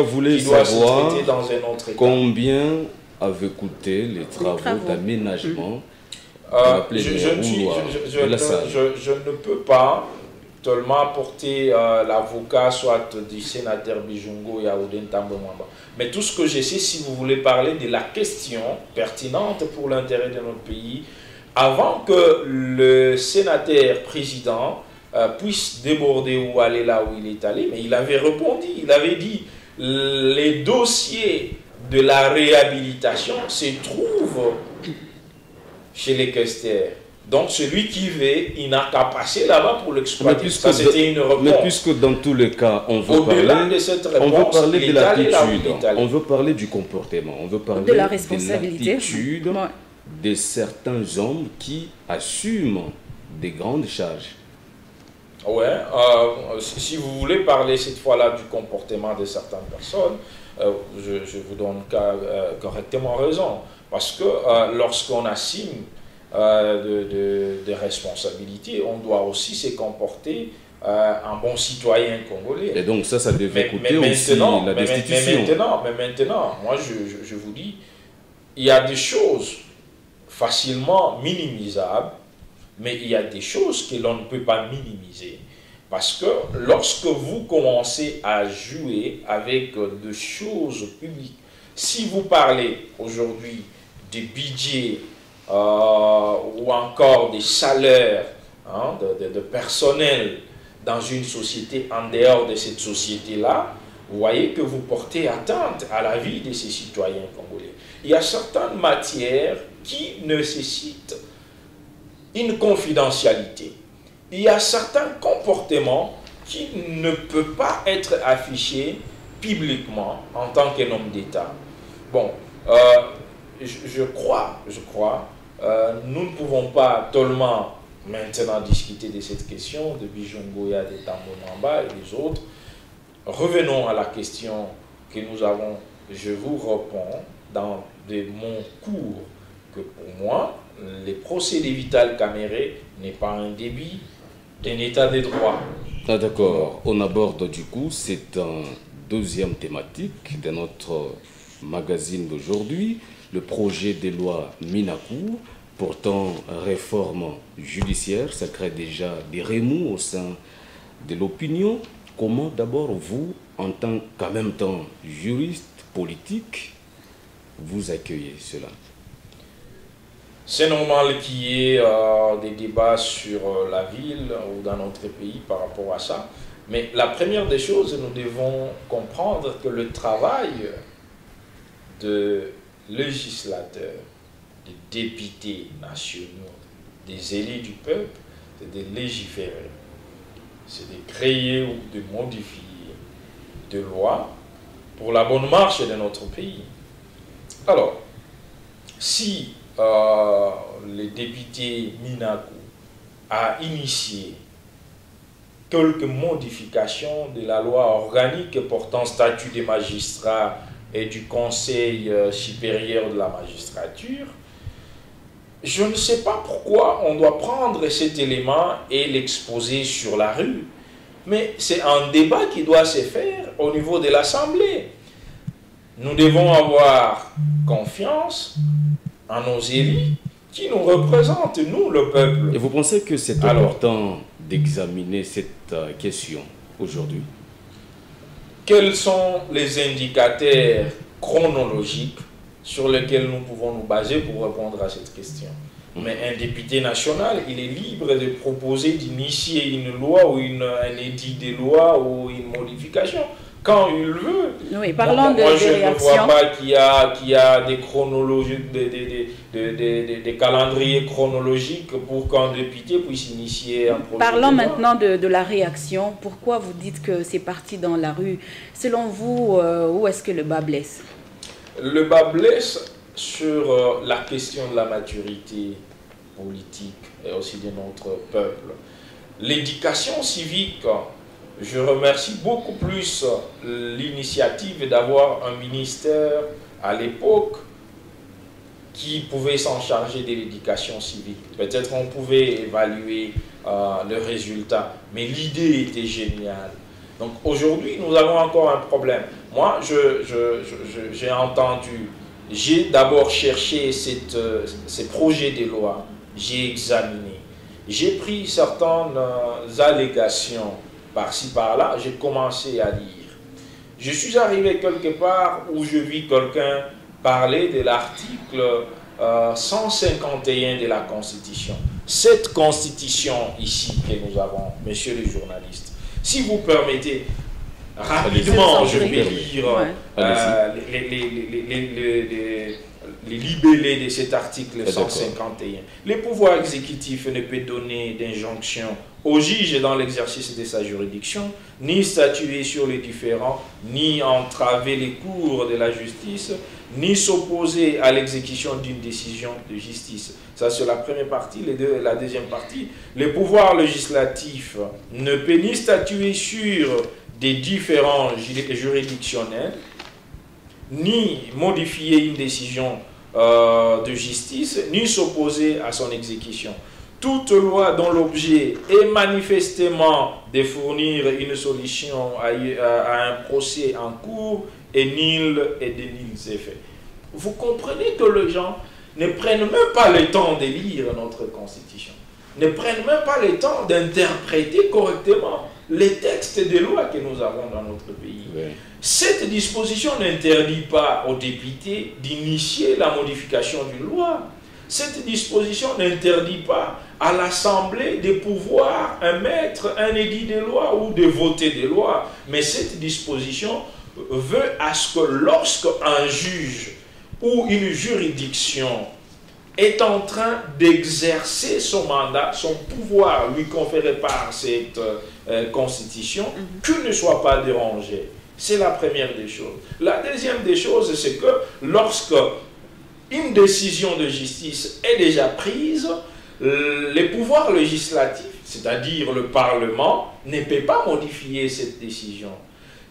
doit se traiter dans un autre état. Combien avaient coûté les travaux d'aménagement je ne peux pas seulement apporter l'avocat soit du sénateur Bijou Ngoya ou d'Thambwe Mwamba. Mais tout ce que je sais, si vous voulez parler de la question pertinente pour l'intérêt de notre pays, avant que le sénateur président puisse déborder ou aller là où il est allé, mais il avait répondu, il avait dit les dossiers de la réhabilitation se trouvent chez les questeurs. Donc celui qui veut, il n'a qu'à passer là-bas pour l'exploiter. Ça, c'était une réponse. Mais puisque dans tous les cas, on veut parler de cette réponse, on veut parler de l'attitude, on veut parler du comportement, on veut parler de la responsabilité, de l'attitude de certains hommes qui assument des grandes charges. Ouais, si vous voulez parler cette fois-là du comportement de certaines personnes, je vous donne correctement raison. Parce que lorsqu'on assume de responsabilités, on doit aussi se comporter en bon citoyen congolais. Et donc ça devait coûter aussi la destitution. Mais maintenant, moi je vous dis, il y a des choses facilement minimisables, mais il y a des choses que l'on ne peut pas minimiser. Parce que lorsque vous commencez à jouer avec des choses publiques, si vous parlez aujourd'hui des budgets ou encore des salaires de personnel dans une société en dehors de cette société-là, vous voyez que vous portez atteinte à la vie de ces citoyens congolais. Il y a certaines matières qui nécessitent une confidentialité. Il y a certains comportements qui ne peuvent pas être affichés publiquement en tant qu'un homme d'État. Bon, je crois, nous ne pouvons pas tellement maintenant discuter de cette question de Bijou Ngoya, de Thambwe Mwamba et des autres. Revenons à la question que nous avons. Je vous réponds dans mon cours que pour moi, les procès de Vital Kamerhe n'est pas un débit d'un état de droit. Ah, d'accord. On aborde du coup, c'est une deuxième thématique de notre magazine d'aujourd'hui, le projet de loi Minakou, portant réforme judiciaire. Ça crée déjà des remous au sein de l'opinion. Comment d'abord vous, en tant qu'en même temps juriste politique, vous accueillez cela? C'est normal qu'il y ait des débats sur la ville ou dans notre pays par rapport à ça. Mais la première des choses, nous devons comprendre que le travail de législateurs, des députés nationaux, des élus du peuple, c'est de légiférer. C'est de créer ou de modifier des lois pour la bonne marche de notre pays. Alors, si le député Minakou a initié quelques modifications de la loi organique portant statut des magistrats et du Conseil supérieur de la magistrature, je ne sais pas pourquoi on doit prendre cet élément et l'exposer sur la rue. Mais c'est un débat qui doit se faire au niveau de l'Assemblée. Nous devons avoir confiance en nos élus qui nous représentent, nous, le peuple. Et vous pensez que c'est important d'examiner cette question aujourd'hui? quels sont les indicateurs chronologiques sur lesquels nous pouvons nous baser pour répondre à cette question? Mais un député national, il est libre de proposer d'initier une loi ou un édit de loi ou une modification quand il veut. Oui, parlons moi, de je ne réactions. vois pas qu'il y a des chronologies, des calendriers chronologiques pour qu'un député puisse initier un projet. Parlons maintenant de la réaction. Pourquoi vous dites que c'est parti dans la rue? Selon vous, où est-ce que le bas blesse? Le bas blesse sur la question de la maturité politique et aussi de notre peuple. L'éducation civique, je remercie beaucoup plus l'initiative d'avoir un ministère à l'époque qui pouvait s'en charger de l'éducation civique. Peut-être on pouvait évaluer le résultat, mais l'idée était géniale. Donc aujourd'hui, nous avons encore un problème. Moi, j'ai entendu, j'ai d'abord cherché ces projets de loi, j'ai examiné, j'ai pris certaines allégations par-ci par-là, j'ai commencé à lire. Je suis arrivé quelque part où je vis quelqu'un parler de l'article 151 de la Constitution. Cette Constitution ici que nous avons, messieurs les journalistes, si vous permettez, rapidement, je vais lire les libellés de cet article 151. Le pouvoir exécutif ne peut donner d'injonction au juge dans l'exercice de sa juridiction, ni statuer sur les différends, ni entraver les cours de la justice, ni s'opposer à l'exécution d'une décision de justice. Ça, c'est la première partie. La deuxième partie, le pouvoir législatif ne peut ni statuer sur des différends juridictionnels, ni modifier une décision de justice, ni s'opposer à son exécution. Toute loi dont l'objet est manifestement de fournir une solution à un procès en cours est nul et de nuls effets. Vous comprenez que les gens ne prennent même pas le temps de lire notre Constitution, ne prennent même pas le temps d'interpréter correctement les textes de loi que nous avons dans notre pays. Oui. Cette disposition n'interdit pas aux députés d'initier la modification d'une loi. Cette disposition n'interdit pas à l'Assemblée de pouvoir émettre un édit de loi ou de voter des lois. Mais cette disposition veut à ce que lorsqu'un juge ou une juridiction est en train d'exercer son mandat, son pouvoir lui conféré par cette Constitution, qu'il ne soit pas dérangé. C'est la première des choses. La deuxième des choses, c'est que lorsque une décision de justice est déjà prise, les pouvoirs législatifs, c'est-à-dire le Parlement, ne peut pas modifier cette décision.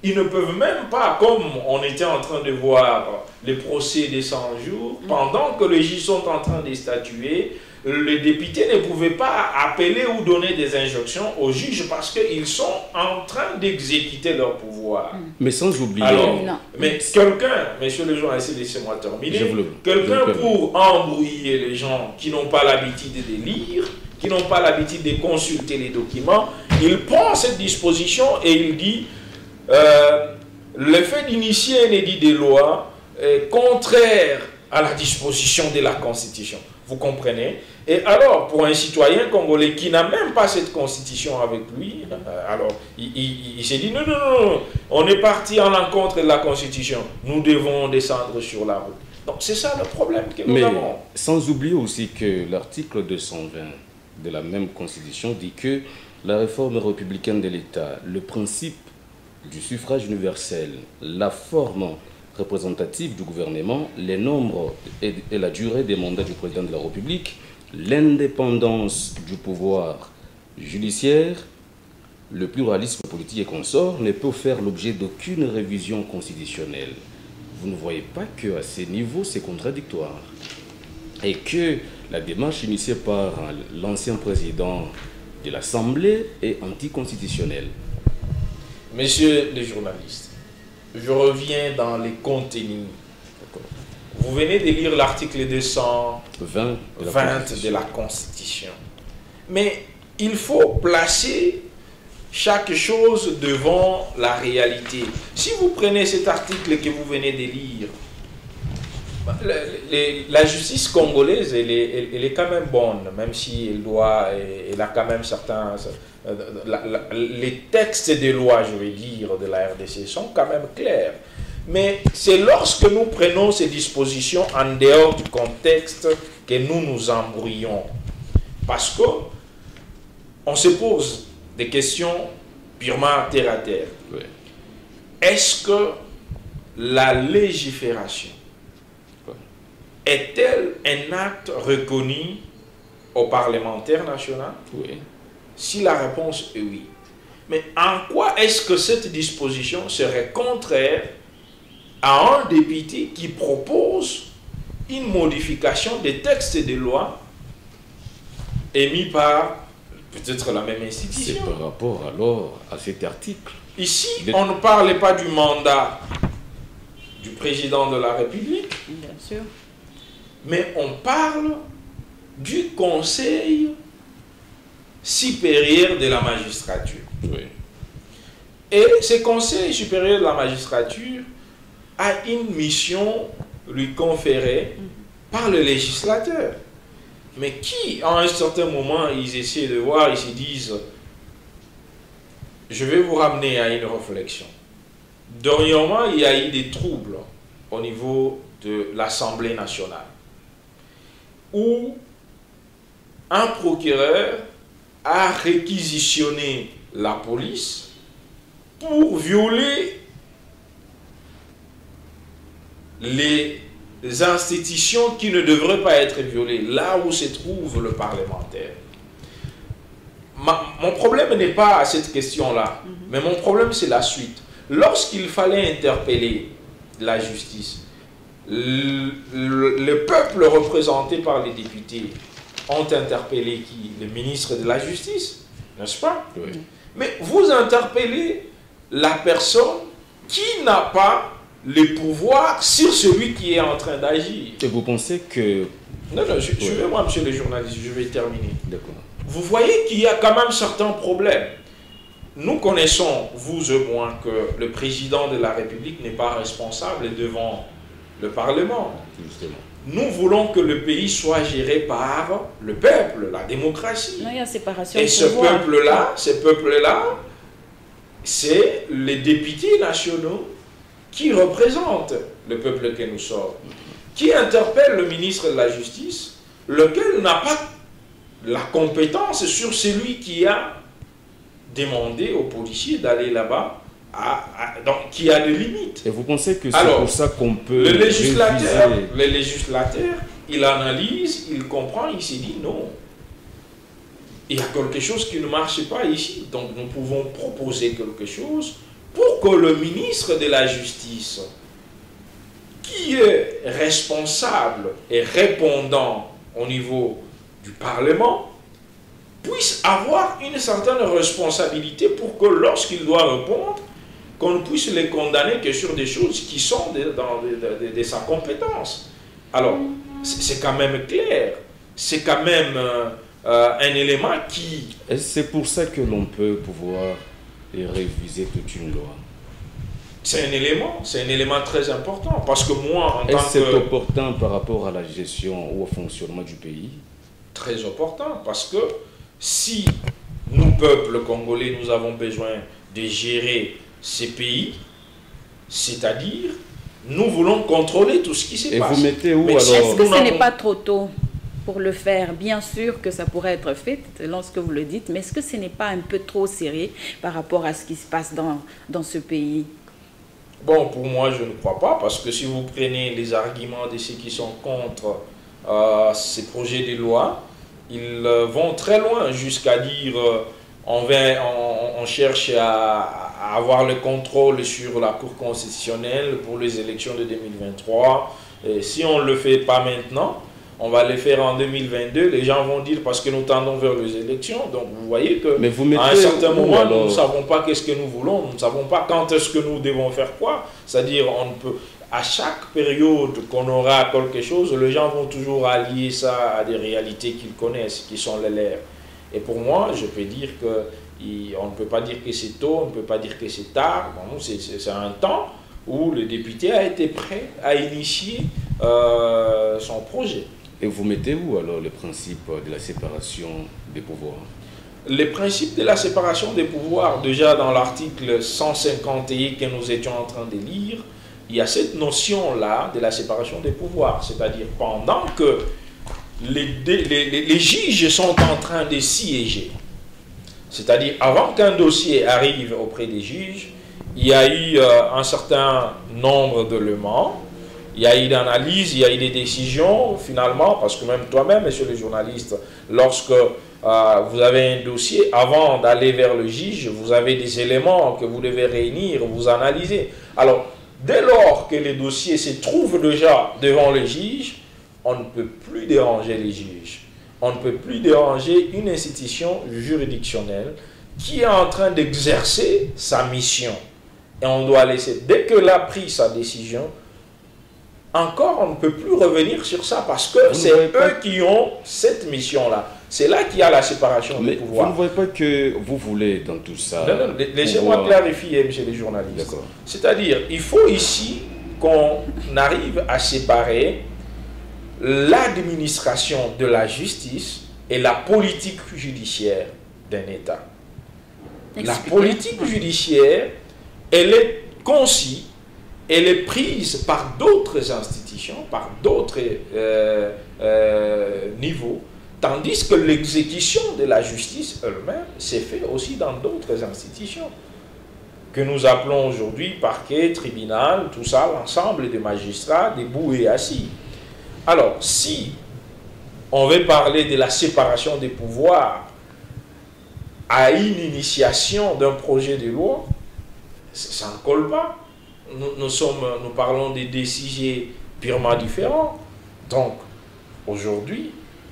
Ils ne peuvent même pas, comme on était en train de voir les procès des 100 jours, pendant que les juges sont en train de statuer, les députés ne pouvaient pas appeler ou donner des injonctions aux juges parce qu'ils sont en train d'exécuter leur pouvoir. Mais sans oublier... Alors, mais quelqu'un, messieurs les journalistes, laissez-moi terminer, quelqu'un pour embrouiller les gens qui n'ont pas l'habitude de lire, qui n'ont pas l'habitude de consulter les documents, il prend cette disposition et il dit le fait d'initier un édit de loi est contraire à la disposition de la Constitution. Vous comprenez? Et alors, pour un citoyen congolais qui n'a même pas cette constitution avec lui, alors il s'est dit non, on est parti en l'encontre de la constitution, nous devons descendre sur la route. Donc c'est ça le problème que nous avons. Sans oublier aussi que l'article 220 de la même constitution dit que la réforme républicaine de l'État, le principe du suffrage universel, la forme représentative du gouvernement, les nombres et la durée des mandats du président de la République, l'indépendance du pouvoir judiciaire, le pluralisme politique et consort ne peut faire l'objet d'aucune révision constitutionnelle. Vous ne voyez pas qu'à ces niveaux, c'est contradictoire. Et que la démarche initiée par l'ancien président de l'Assemblée est anticonstitutionnelle. Messieurs les journalistes, je reviens dans les contenus. Vous venez de lire l'article 220 de la Constitution. Mais il faut placer chaque chose devant la réalité. Si vous prenez cet article que vous venez de lire, la justice congolaise, elle est quand même bonne, même si elle a quand même certains... les textes des lois, je vais dire, de la RDC sont quand même clairs. Mais c'est lorsque nous prenons ces dispositions en dehors du contexte que nous nous embrouillons. Parce que on se pose des questions purement terre à terre. Oui. Est-ce que la légifération est-elle un acte reconnu au parlementaire national? Oui. Si la réponse est oui. Mais en quoi est-ce que cette disposition serait contraire à un député qui propose une modification des textes de loi émis par peut-être la même institution? C'est par rapport alors à cet article. Ici, on ne parle pas du mandat du président de la République, Bien sûr. mais on parle du Conseil supérieur de la magistrature. Oui. Et ce Conseil supérieur de la magistrature a une mission lui conférée par le législateur. Mais qui, à un certain moment, ils essaient de voir, ils se disent, je vais vous ramener à une réflexion. Dernièrement, il y a eu des troubles au niveau de l'Assemblée nationale, où un procureur a réquisitionné la police pour violer les institutions qui ne devraient pas être violées, là où se trouve le parlementaire. Mon problème n'est pas à cette question-là, mais mon problème c'est la suite. Lorsqu'il fallait interpeller la justice, le peuple représenté par les députés ont interpellé qui? Le ministre de la Justice, n'est-ce pas? Oui. Mais vous interpellez la personne qui n'a pas le pouvoir sur celui qui est en train d'agir. Et vous pensez que... Non, suivez-moi, monsieur le journaliste, je vais terminer. D'accord. Vous voyez qu'il y a quand même certains problèmes. Nous connaissons, vous et moi, que le président de la République n'est pas responsable devant le Parlement. Justement. Nous voulons que le pays soit géré par le peuple, la démocratie. Non, il y a séparation Et de ce pouvoir. peuple-là, c'est les députés nationaux qui représentent le peuple que nous sommes, qui interpellent le ministre de la Justice, lequel n'a pas la compétence sur celui qui a demandé aux policiers d'aller là-bas, donc qui a des limites. Et vous pensez que c'est pour ça qu'on peut Le législateur, réviser... il analyse, il comprend, il s'est dit non. Il y a quelque chose qui ne marche pas ici. Donc nous pouvons proposer quelque chose pour que le ministre de la Justice, qui est responsable et répondant au niveau du Parlement, puisse avoir une certaine responsabilité pour que lorsqu'il doit répondre, qu'on ne puisse les condamner que sur des choses qui sont de sa compétence. Alors, c'est quand même clair, c'est quand même un élément qui... C'est pour ça que l'on peut pouvoir réviser toute une loi. C'est un élément très important, parce que moi, en tant que... C'est opportun par rapport à la gestion ou au fonctionnement du pays? Très opportun, parce que si nous, peuple congolais, nous avons besoin de gérer ces pays, c'est-à-dire, nous voulons contrôler tout ce qui se passe. Et vous mettez où alors? Est-ce que ce n'est pas trop tôt pour le faire? Bien sûr que ça pourrait être fait lorsque vous le dites, mais est-ce que ce n'est pas un peu trop sérieux par rapport à ce qui se passe dans ce pays? Bon, pour moi, je ne crois pas, parce que si vous prenez les arguments de ceux qui sont contre ces projets de loi, ils vont très loin jusqu'à dire on cherche à avoir le contrôle sur la Cour constitutionnelle pour les élections de 2023. Et si on ne le fait pas maintenant, on va le faire en 2022. Les gens vont dire parce que nous tendons vers les élections. Donc vous voyez que à un certain moment, nous ne savons pas qu'est-ce que nous voulons. Nous ne savons pas quand est-ce que nous devons faire quoi. C'est-à-dire, on peut... À chaque période qu'on aura quelque chose, les gens vont toujours allier ça à des réalités qu'ils connaissent, qui sont les leurs. Et pour moi, je peux dire On ne peut pas dire que c'est tôt, on ne peut pas dire que c'est tard. Bon, c'est un temps où le député a été prêt à initier son projet. Et vous mettez où alors le principe de la séparation des pouvoirs? Les principes de la séparation des pouvoirs, déjà dans l'article 151 que nous étions en train de lire, il y a cette notion-là de la séparation des pouvoirs. C'est-à-dire pendant que les juges sont en train de siéger, c'est-à-dire avant qu'un dossier arrive auprès des juges, il y a eu un certain nombre d'éléments, il y a eu d'analyses, il y a eu des décisions, finalement, parce que même toi-même, monsieur le journaliste, lorsque vous avez un dossier, avant d'aller vers le juge, vous avez des éléments que vous devez réunir, vous analyser. Alors, dès lors que les dossiers se trouvent déjà devant le juge, on ne peut plus déranger les juges. On ne peut plus déranger une institution juridictionnelle qui est en train d'exercer sa mission. Et on doit laisser, dès qu'elle a pris sa décision, encore on ne peut plus revenir sur ça parce que c'est eux qui ont cette mission-là. C'est là qu'il y a la séparation des pouvoirs. Vous ne voyez pas que vous voulez dans tout ça... Non, non, laissez-moi clarifier, monsieur le journaliste. C'est-à-dire, il faut ici qu'on arrive à séparer l'administration de la justice et la politique judiciaire d'un État. La politique judiciaire, elle est conçue, elle est prise par d'autres institutions, par d'autres niveaux, tandis que l'exécution de la justice elle-même s'est faite aussi dans d'autres institutions, que nous appelons aujourd'hui parquet, tribunal, tout ça, l'ensemble des magistrats, debout et assis. Alors, si on veut parler de la séparation des pouvoirs à une initiation d'un projet de loi, ça ne colle pas. Nous parlons de deux sujets purement différents. Donc, aujourd'hui,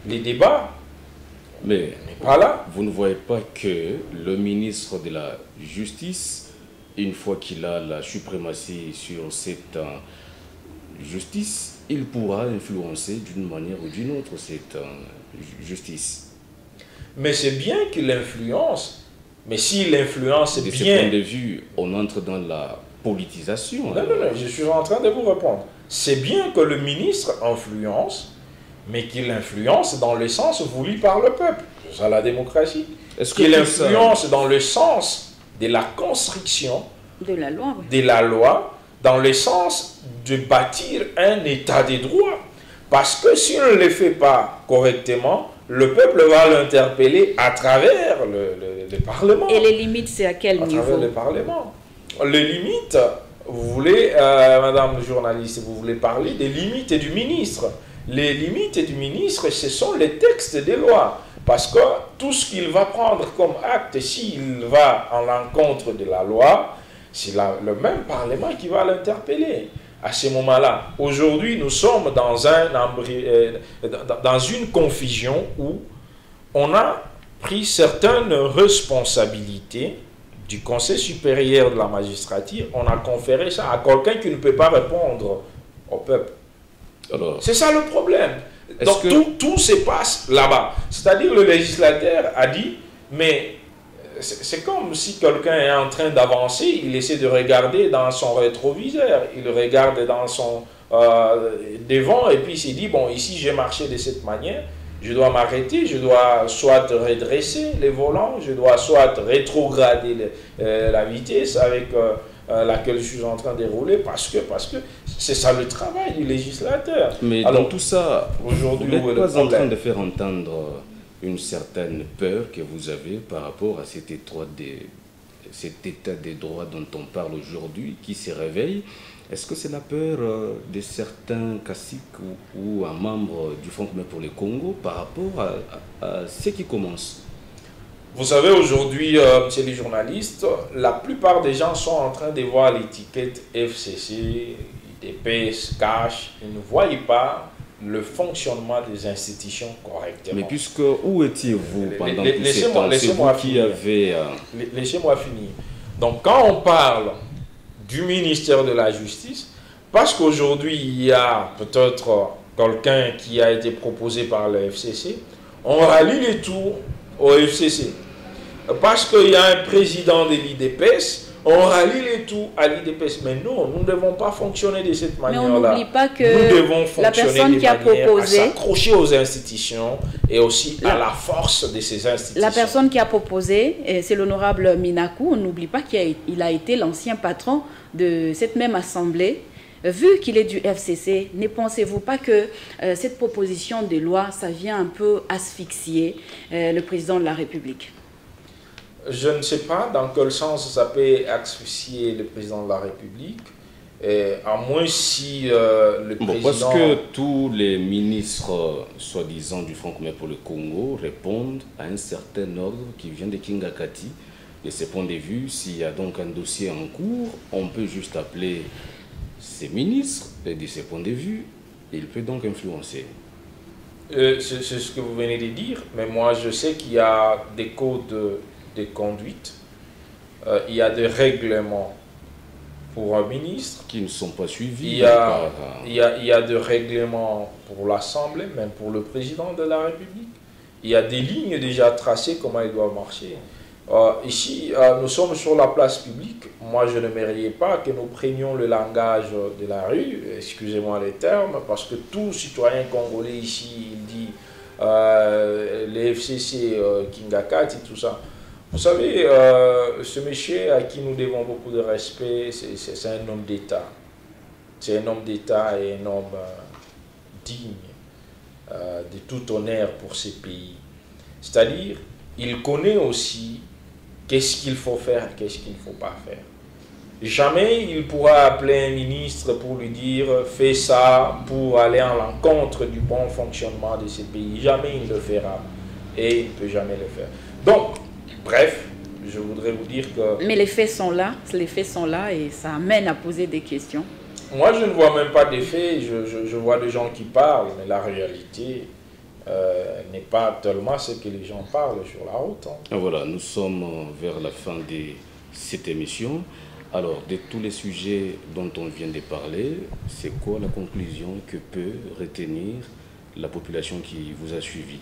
les débats n'est pas là. Vous ne voyez pas que le ministre de la Justice, une fois qu'il a la suprématie sur cette justice, il pourra influencer d'une manière ou d'une autre cette justice. Mais c'est bien qu'il influence. Mais s'il influence bien... De ce point de vue, on entre dans la politisation. Non, non, non, je suis en train de vous répondre. C'est bien que le ministre influence, mais qu'il influence dans le sens voulu par le peuple. C'est la démocratie. Est-ce qu'il influence dans le sens de la construction de la loi, oui. De la loi, dans le sens de bâtir un état de droit. Parce que si on ne le fait pas correctement, le peuple va l'interpeller à travers le Parlement. Et les limites, c'est à quel niveau? À travers le Parlement. Les limites, vous voulez, madame le journaliste, vous voulez parler des limites du ministre. Les limites du ministre, ce sont les textes des lois. Parce que tout ce qu'il va prendre comme acte, s'il va en l'encontre de la loi, c'est le même Parlement qui va l'interpeller. À ce moment-là, aujourd'hui, nous sommes dans une confusion où on a pris certaines responsabilités du Conseil supérieur de la magistrature, on a conféré ça à quelqu'un qui ne peut pas répondre au peuple. C'est ça le problème. Donc tout se passe là-bas. C'est-à-dire le législateur a dit, mais c'est comme si quelqu'un est en train d'avancer, il essaie de regarder dans son rétroviseur, il regarde dans son devant et puis il s'est dit, bon, ici j'ai marché de cette manière, je dois m'arrêter, je dois soit redresser les volants, je dois soit rétrograder la vitesse avec laquelle je suis en train de rouler, parce que c'est ça le travail du législateur. Mais alors, dans tout ça, aujourd'hui, vous n'êtes pas en train de faire entendre une certaine peur que vous avez par rapport à cet état des droits dont on parle aujourd'hui, qui se réveille. Est-ce que c'est la peur de certains caciques ou un membre du Front commun pour le Congo par rapport à ce qui commence? Vous savez, aujourd'hui, chez les journalistes, la plupart des gens sont en train de voir l'étiquette FCC, IDPS, CASH. Ils ne voient pas le fonctionnement des institutions correctement. Mais puisque, où étiez-vous pendant tout ce temps? Laissez-moi finir. Laissez-moi finir. Donc, quand on parle du ministère de la Justice, parce qu'aujourd'hui, il y a peut-être quelqu'un qui a été proposé par le FCC, on rallie les tours au FCC. parce qu'il y a un président de l'IDPS, on rallie les tout à l'IDPS. Mais non, nous ne devons pas fonctionner de cette manière-là. Mais on n'oublie pas que nous devons fonctionner la personne qui a proposé, à s'accrocher aux institutions et aussi à la force de ces institutions. La personne qui a proposé, c'est l'honorable Minakou. On n'oublie pas qu'il a été l'ancien patron de cette même assemblée. Vu qu'il est du FCC, ne pensez-vous pas que cette proposition de loi, ça vient un peu asphyxier le président de la République? Je ne sais pas dans quel sens ça peut asphyxier le président de la République, à moins si le président... Parce que tous les ministres, soi-disant du Front commun pour le Congo, répondent à un certain ordre qui vient de Kingakati. De ce point de vue, s'il y a donc un dossier en cours, on peut juste appeler ces ministres, et de ce point de vue, il peut donc influencer. C'est ce que vous venez de dire, mais moi je sais qu'il y a des codes de conduite, il y a des règlements pour un ministre. Qui ne sont pas suivis. Il y a des règlements pour l'Assemblée, même pour le président de la République. Il y a des lignes déjà tracées, comment ils doivent marcher. Ici, nous sommes sur la place publique. Moi, je ne m'aimerais pas que nous prenions le langage de la rue, excusez-moi les termes, parce que tout citoyen congolais ici, il dit les FCC, Kingakati, tout ça. Vous savez, ce monsieur à qui nous devons beaucoup de respect, c'est un homme d'État. C'est un homme d'État et un homme digne de tout honneur pour ce pays. C'est-à-dire, il connaît aussi qu'est-ce qu'il faut faire et qu'est-ce qu'il ne faut pas faire. Jamais il pourra appeler un ministre pour lui dire « fais ça pour aller à l'encontre du bon fonctionnement de ce pays ». Jamais il le fera et il ne peut jamais le faire. Donc, bref, je voudrais vous dire que... Mais les faits sont là et ça amène à poser des questions. Moi, je ne vois même pas des faits, je vois des gens qui parlent, mais la réalité n'est pas tellement ce que les gens parlent sur la route. Hein. Voilà, nous sommes vers la fin de cette émission. Alors, de tous les sujets dont on vient de parler, c'est quoi la conclusion que peut retenir la population qui vous a suivi?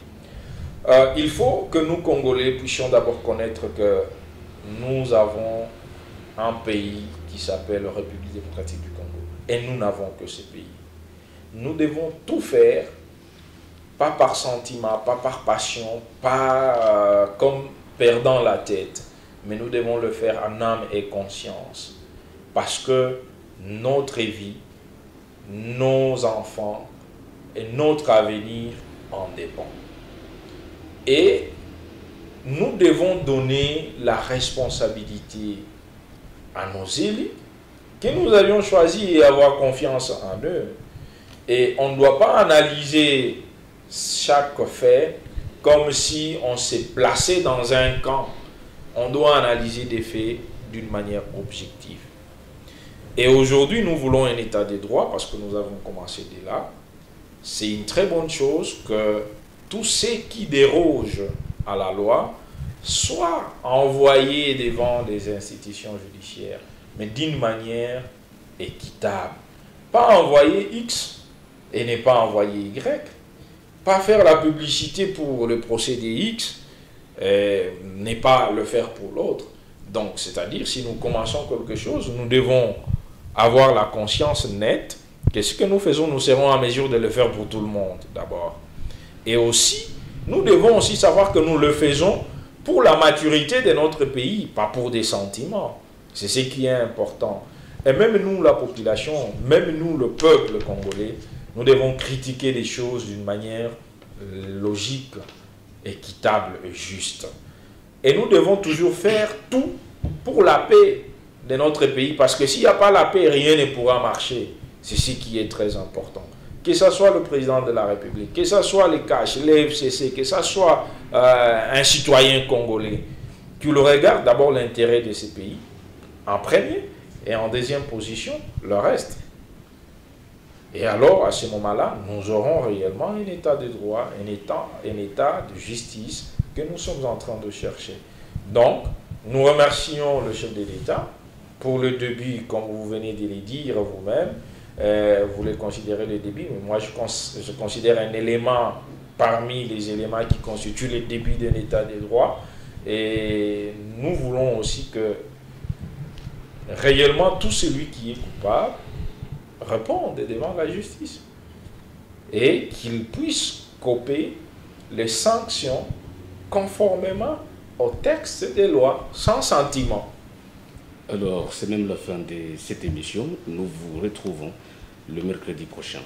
Il faut que nous, Congolais, puissions d'abord connaître que nous avons un pays qui s'appelle la République démocratique du Congo. Et nous n'avons que ce pays. Nous devons tout faire, pas par sentiment, pas par passion, pas comme perdant la tête, mais nous devons le faire en âme et conscience. Parce que notre vie, nos enfants et notre avenir en dépendent. Et nous devons donner la responsabilité à nos élus que nous avions choisi et avoir confiance en eux. Et on ne doit pas analyser chaque fait comme si on s'est placé dans un camp. On doit analyser des faits d'une manière objective. Et aujourd'hui, nous voulons un état de droit parce que nous avons commencé de là. C'est une très bonne chose que tous ceux qui dérogent à la loi soient envoyés devant des institutions judiciaires, mais d'une manière équitable. Pas envoyer X et ne pas envoyer Y. Pas faire la publicité pour le procédé X et ne pas le faire pour l'autre. Donc, c'est-à-dire, si nous commençons quelque chose, nous devons avoir la conscience nette que ce que nous faisons, nous serons en mesure de le faire pour tout le monde, d'abord. Et aussi, nous devons aussi savoir que nous le faisons pour la maturité de notre pays, pas pour des sentiments. C'est ce qui est important. Et même nous, la population, même nous, le peuple congolais, nous devons critiquer les choses d'une manière logique, équitable et juste. Et nous devons toujours faire tout pour la paix de notre pays, parce que s'il n'y a pas la paix, rien ne pourra marcher. C'est ce qui est très important. Que ce soit le président de la République, que ce soit les CACH, les FCC, que ce soit un citoyen congolais, qu'il regarde d'abord l'intérêt de ce pays, en premier, et en deuxième position, le reste. Et alors, à ce moment-là, nous aurons réellement un état de droit, un état de justice que nous sommes en train de chercher. Donc, nous remercions le chef de l'État pour le début, comme vous venez de le dire vous-même. Vous le considérez le début, mais moi je considère un élément parmi les éléments qui constituent le début d'un état de droit. Et nous voulons aussi que réellement tout celui qui est coupable réponde devant la justice et qu'il puisse coper les sanctions conformément au texte des lois, sans sentiment. Alors, c'est même la fin de cette émission. Nous vous retrouvons le mercredi prochain.